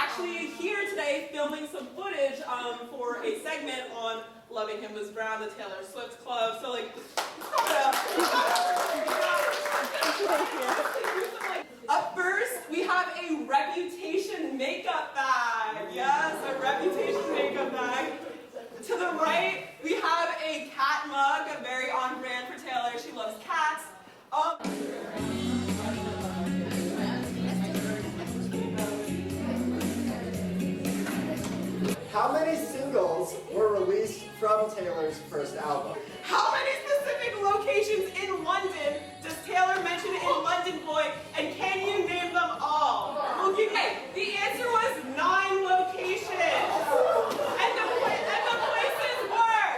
actually here today filming some footage for a segment on Loving Him Was Brown, the Taylor Swift Club. So like, up first, we have a Reputation makeup bag. Yes, a Reputation makeup bag. To the right, we have a cat mug, very on brand for Taylor. She loves cats. How many singles were released from Taylor's first album? How many specific locations in London does Taylor mention in London Boy, and can you name them all? Okay, the answer was 9 locations. And the places were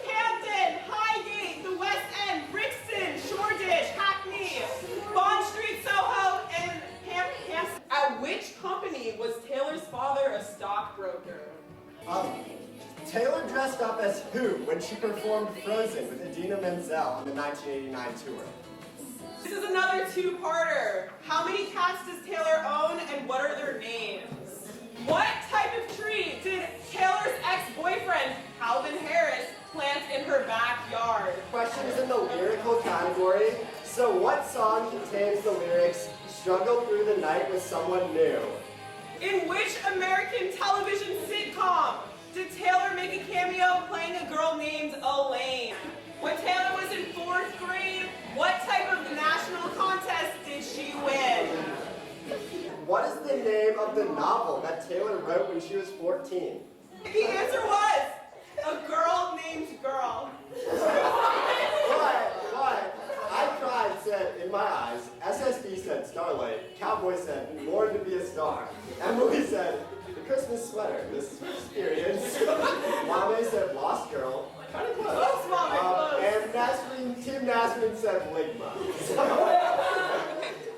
Camden, Highgate, the West End, Brixton, Shoreditch, Hackney, Bond Street, Soho, and Hampstead. At which company was Taylor's father a stockbroker? Taylor dressed up as who when she performed Frozen with Idina Menzel on the 1989 tour? This is another two-parter. How many cats does Taylor own, and what are their names? What type of tree did Taylor's ex-boyfriend, Calvin Harris, plant in her backyard? Question is in the lyrical category. So what song contains the lyrics, "Struggle through the night with someone new"? In which American television sitcom did Taylor make a cameo playing a girl named Elaine? When Taylor was in 4th grade, what type of national contest did she win? What is the name of the novel that Taylor wrote when she was 14? The answer was A Girl Named Girl. But I Cried said, in my eyes, SSD said Starlight, Cowboy said, Born to be a Star, Emily said, The Christmas Sweater, This Experience, Mame said Lost Girl, kind of close. Close, Mame, close. And Tim Nasrin said Ligma.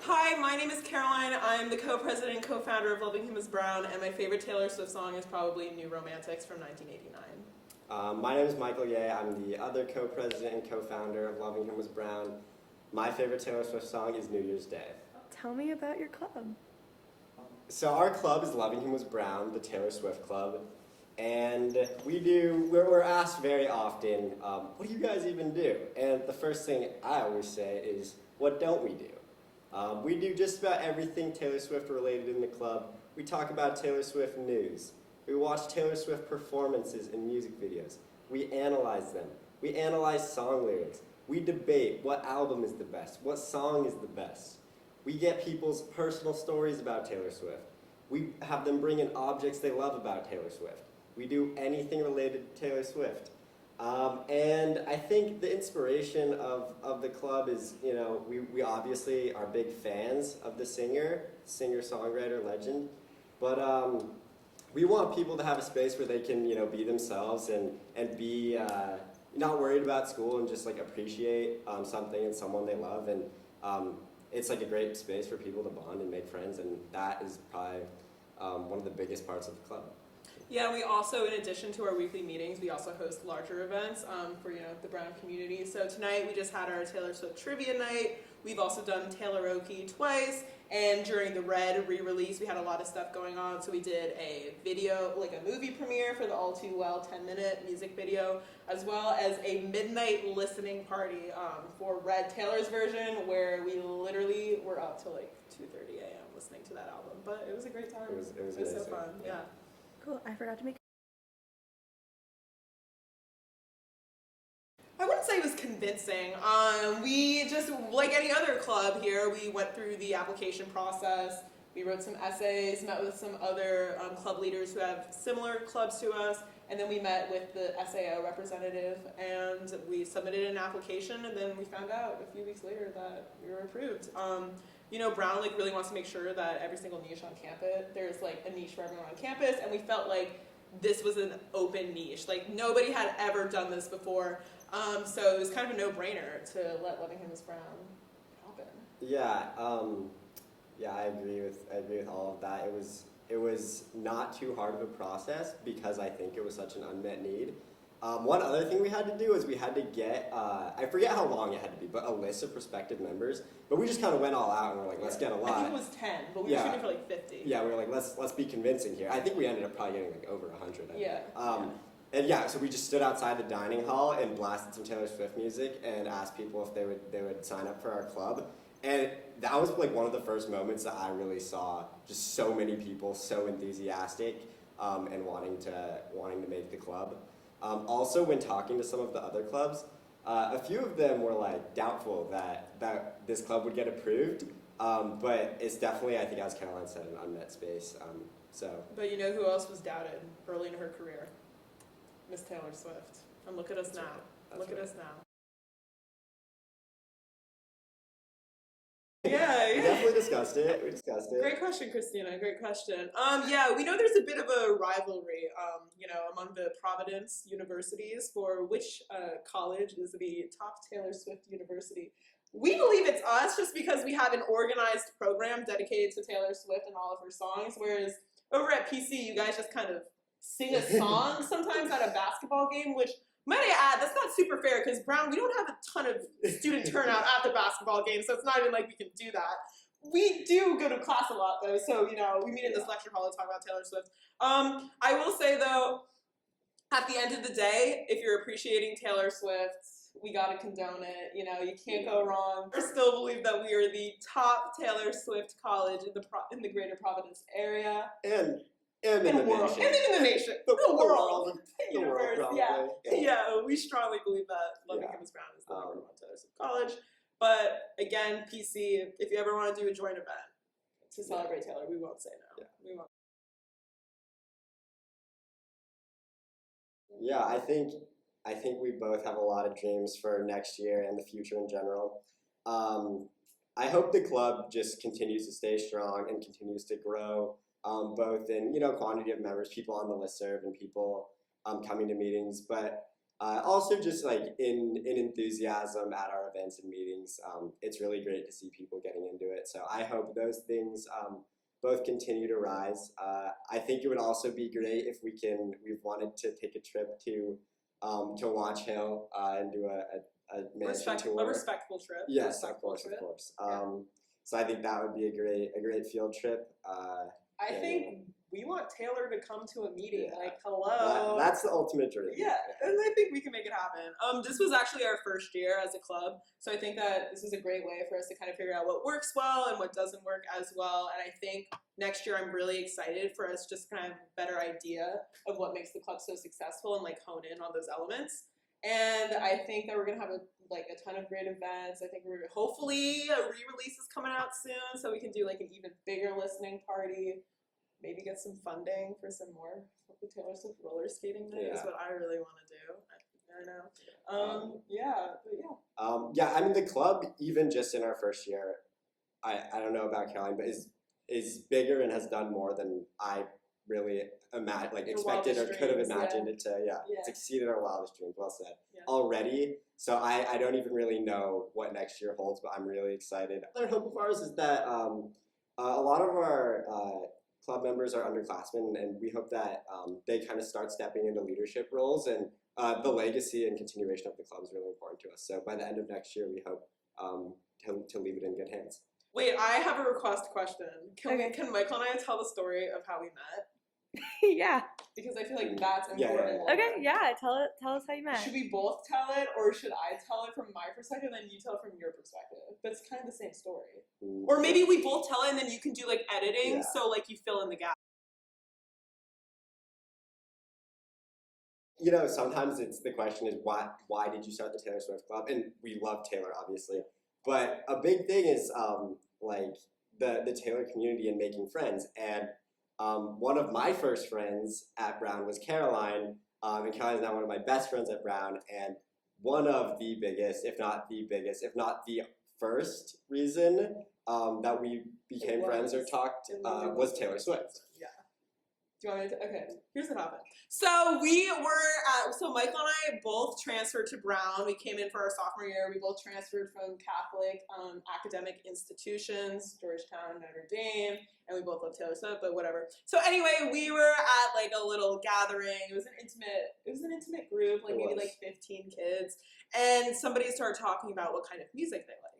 Hi, my name is Caroline. I'm the co-president and co-founder of Loving Him As Brown, and my favorite Taylor Swift song is probably New Romantics from 1989. My name is Michael Ye. I'm the other co-president and co-founder of Loving Him Was Brown. My favorite Taylor Swift song is New Year's Day. Tell me about your club. So our club is Loving Him Was Brown, the Taylor Swift Club. And we're asked very often, what do you guys even do? And the first thing I always say is, what don't we do? We do just about everything Taylor Swift related in the club. We talk about Taylor Swift news. We watch Taylor Swift performances in music videos. We analyze them. We analyze song lyrics. We debate what album is the best, what song is the best. We get people's personal stories about Taylor Swift. We have them bring in objects they love about Taylor Swift. We do anything related to Taylor Swift. And I think the inspiration of the club is, we obviously are big fans of the singer-songwriter legend, but we want people to have a space where they can, be themselves and be not worried about school and just like appreciate something and someone they love. And it's like a great space for people to bond and make friends, and that is probably one of the biggest parts of the club. Yeah, we also, in addition to our weekly meetings, we also host larger events for the Brown community. So tonight we just had our Taylor Swift trivia night. We've also done Taylor-oke twice, and during the Red re-release we had a lot of stuff going on. So we did a video, like a movie premiere for the All Too Well 10-minute music video, as well as a midnight listening party for Red Taylor's version, where we literally were up till like 2:30 a.m. listening to that album. But it was a great time. It was so fun. Yeah. Cool, I forgot to make. I wouldn't say it was convincing. We just, like any other club here, we went through the application process. We wrote some essays, met with some other club leaders who have similar clubs to us, and then we met with the SAO representative, and we submitted an application, and then we found out a few weeks later that we were approved. Brown really wants to make sure that every single niche on campus, there's like a niche for everyone on campus, and we felt like this was an open niche. Like nobody had ever done this before, so it was kind of a no-brainer to let Loving Him Was Brown happen. Yeah, I agree with all of that. It was not too hard of a process because I think it was such an unmet need. One other thing we had to do is we had to get, I forget how long it had to be, but a list of prospective members. But we just kind of went all out and we're like, let's get a lot. I think it was 10, but we were shooting for like 50. Yeah, we were like, let's be convincing here. I think we ended up probably getting like over 100. And yeah, so we just stood outside the dining hall and blasted some Taylor Swift music and asked people if they would sign up for our club. And that was like one of the first moments that I really saw just so many people so enthusiastic and wanting to make the club. Also, when talking to some of the other clubs, a few of them were like doubtful that this club would get approved. But it's definitely, I think, as Caroline said, an unmet space. But you know who else was doubted early in her career? Miss Taylor Swift. And look at us now. Look at us now. Yeah. We definitely discussed it. We discussed it. Great question, Christina. Great question. Yeah, we know there's a bit of a rivalry, among the Providence universities for which college is the top Taylor Swift university. We believe it's us just because we have an organized program dedicated to Taylor Swift and all of her songs, whereas over at PC, you guys just kind of sing a song sometimes at a basketball game, which, might I add, that's not super fair because Brown, we don't have a ton of student turnout at the basketball game, so it's not even like we can do that. We do go to class a lot though, so we meet in this lecture hall to talk about Taylor Swift. I will say though, at the end of the day, if you're appreciating Taylor Swift, we gotta condone it. You can't go wrong. I still believe that we are the top Taylor Swift college in the greater Providence area. And in the world. nation. And in the nation. The world. The Universe. world, Yeah, we strongly believe that Loving Him is Brown is the number one Taylor Swift college. But again, PC, if you ever want to do a joint event to celebrate Taylor, we won't say no. Yeah. We won't. Yeah, I think we both have a lot of dreams for next year and the future in general. I hope the club just continues to stay strong and continues to grow, both in quantity of members, people on the listserv, and people coming to meetings, but also just like in enthusiasm at our events and meetings. It's really great to see people getting into it. So I hope those things both continue to rise. I think it would also be great if we've wanted to take a trip to Launch Hill and do a mansion tour. A respectful trip. Yes, of course. So I think that would be a great field trip. I think we want Taylor to come to a meeting. Yeah. Like, hello. That's the ultimate dream. Yeah, and I think we can make it happen. This was actually our first year as a club, so I think that this is a great way for us to kind of figure out what works well and what doesn't work as well. And I think next year I'm really excited for us just kind of have a better idea of what makes the club so successful and like hone in on those elements. And I think that we're gonna have a ton of great events. I think we're hopefully a re-release is coming out soon, so we can do like an even bigger listening party. Maybe get some funding for some more Taylor Swift roller skating night is what I really want to do. I know. Yeah, I mean the club, even just in our first year, I don't know about Caroline, but is bigger and has done more than I really expected or could have imagined it to. It's exceeded our wildest dreams. Well said. Already. So I don't even really know what next year holds, but I'm really excited. Another hope of ours is that a lot of our club members are underclassmen, and we hope that they kind of start stepping into leadership roles, and the legacy and continuation of the club is really important to us. So by the end of next year, we hope to leave it in good hands. Wait, I have a request question. Can Michael and I tell the story of how we met? Yeah. Because I feel like that's important. Okay, yeah, tell us how you met. Should we both tell it, or should I tell it from my perspective and then you tell it from your perspective? But it's kind of the same story. Or maybe we both tell it and then you can do like editing, so like you fill in the gap. Sometimes the question is why did you start the Taylor Swift Club? And we love Taylor, obviously. But a big thing is the Taylor community and making friends. And one of my first friends at Brown was Caroline, and Caroline is now one of my best friends at Brown, and one of the biggest, if not the first reason that we became friends or talked was Taylor Swift. Yeah. Do you want me to? Okay, here's what happened. So so Michael and I both transferred to Brown. We came in for our sophomore year. We both transferred from Catholic academic institutions, Georgetown, Notre Dame, and we both love Taylor Swift, but whatever. So anyway, we were at like a little gathering. It was an intimate group, like maybe like 15 kids, and somebody started talking about what kind of music they like.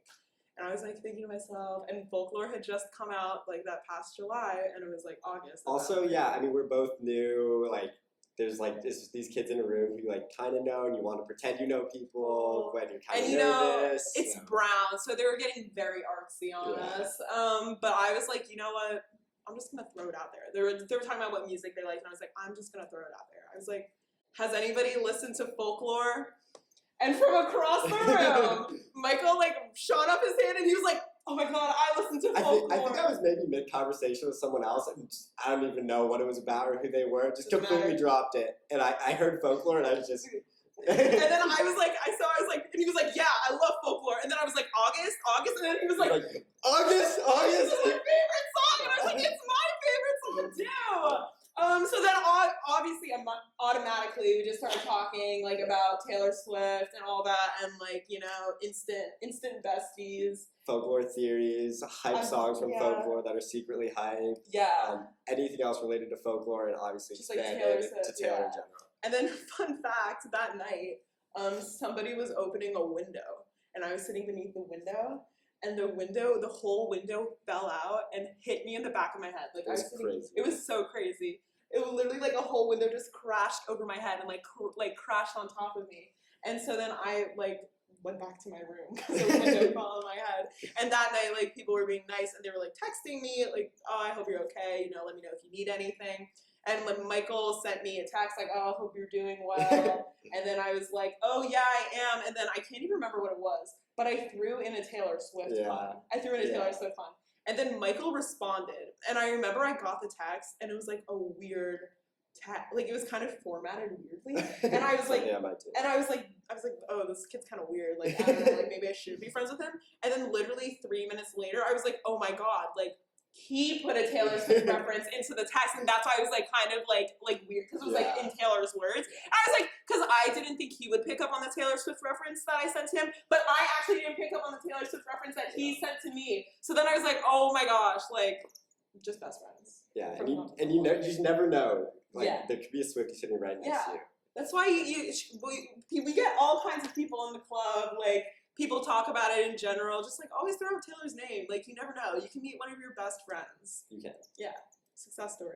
And I was like thinking to myself, and Folklore had just come out like that past July, and it was like August. Also, yeah, I mean, we're both new. Like, there's like these kids in a room who you like kind of know, and you want to pretend you know people, but you're kind of nervous. It's Brown, so they were getting very artsy on us. But I was like, you know what? I'm just gonna throw it out there. They were talking about what music they like, and I was like, I'm just gonna throw it out there. I was like, has anybody listened to Folklore? And from across the room, Michael like shot up his hand and he was like, oh my god, I listened to Folklore. I think I was maybe mid-conversation with someone else and I don't even know what it was about or who they were. Just completely dropped it. And I heard Folklore and I was just... And then I was like, and he was like, yeah, I love Folklore. And then I was like, August? And then he was like August! This is my favorite song! And I was like, it's my favorite song too! So then obviously automatically we just started talking like about Taylor Swift and all that and like, you know, instant besties. Folklore theories, hype songs from Folklore that are secretly hype. Yeah. Anything else related to Folklore and obviously just like Taylor Swift, to Taylor in general. And then fun fact, that night, somebody was opening a window and I was sitting beneath the window. And the whole window fell out and hit me in the back of my head. Like crazy. It was so crazy. It was literally like a whole window just crashed over my head and like crashed on top of me. And so then I like went back to my room because the window fell on my head. And that night, like people were being nice and they were like texting me like, oh, I hope you're okay. You know, let me know if you need anything. And when Michael sent me a text like, oh, I hope you're doing well. And then I was like, oh yeah, I am. And then I can't even remember what it was. But I threw in a Taylor Swift fun. Taylor Swift fun. And then Michael responded. And I remember I got the text and it was like a weird like it was kind of formatted weirdly. And I was like and I was like, oh, this kid's kind of weird. Like, I don't know, like maybe I should be friends with him. And then literally 3 minutes later, I was like, oh my god, like he put a Taylor Swift reference into the text, and that's why I was like kind of like weird because it was like in Taylor's words. And I was like, because I didn't think he would pick up on the Taylor Swift reference that I sent to him, but I actually didn't pick up on the Taylor Swift reference that he sent to me. So then I was like, oh my gosh, like just best friends. Yeah, and you know, you just never know. Like there could be a Swiftie sitting right next to you. That's why we get all kinds of people in the club, like. People talk about it in general, just like always throw out Taylor's name. Like you never know. You can meet one of your best friends. You can. Yeah. Success story.